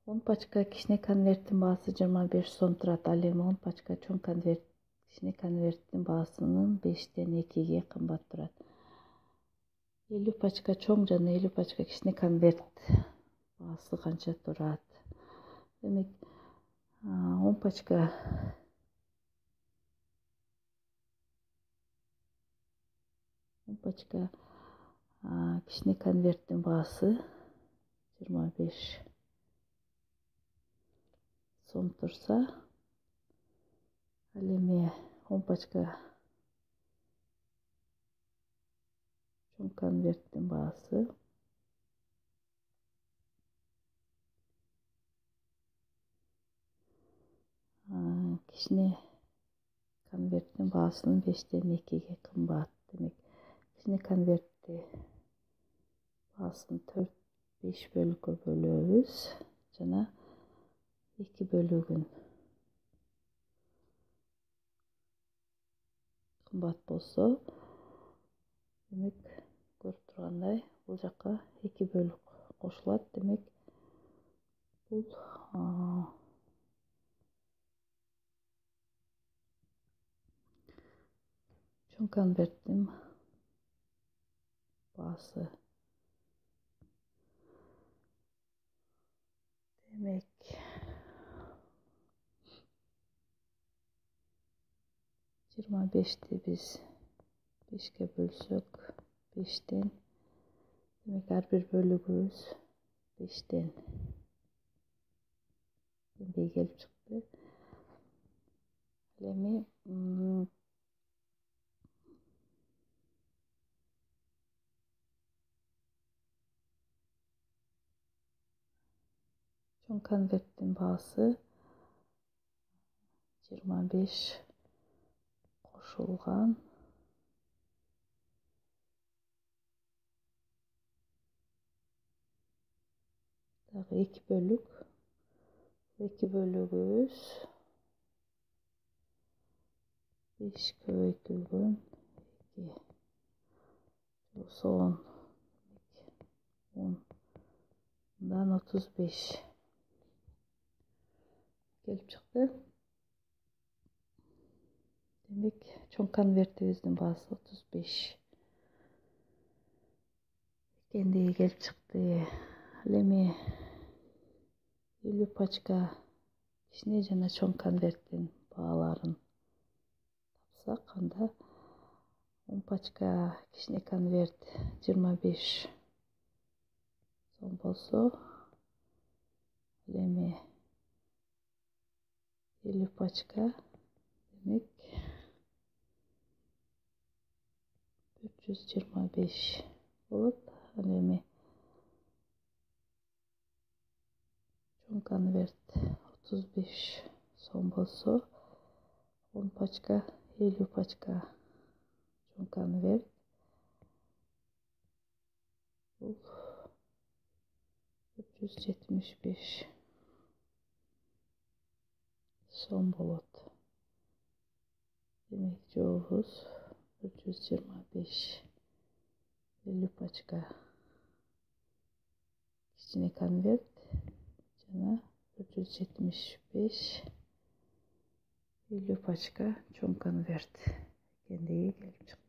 10 пачка кичине конверттин баасы 25 сом турат. Ал эми 10 пачка чоң конверт кичине конверттин баасынын 5-тен 2-ге кымбат турат. 50 пачка чоң жана 50 пачка кичине конверт баасы канча турат? Демек 10 пачка кичине конверттин баасы 25 сом турса, ал эми 10 пачка чоң конверттин баасы кичине конверттин баасынын 5-тен 2-ге кымбат. Демек кичине конвертти баасын 4-5 бөлүккө бөлөбүз жана 2 бөлүгүн кымбат болсо, демек көрүп тургандай бул жакка 2 бөлүк кошулат. Демек бул чоң конверттин баасы. Демек 25-ти биз 5-ке бөлсөк 5-тен, демек ар бир бөлүгүбүз 5-тен кендей келип чыкты. Ал эми чоң конверттин баасы 25 кошулган дагы 2 бөлүк. 2 бөлүгүбүз 5 көбөйтүлгөн 2 болсо 10 35 келип чыкты. Демек чоң конвертибиздин баасы 35 экендиги келип чыкты. Ал эми 50 пачка кичине жана чоң конверттин бааларын тапсак, анда 10 пачка кичине конверт 25 сом болсо, ал эми 50 пачка демек 425 болот. Ал эми чоң конверт 35 сом болсо, 10 пачка 50 пачка чоң конверт бул 475 сом болот. Демек жообубуз 425 50 пачка кичине конверт жана 475 50 пачка чоң конверт экендиги келип чыкты.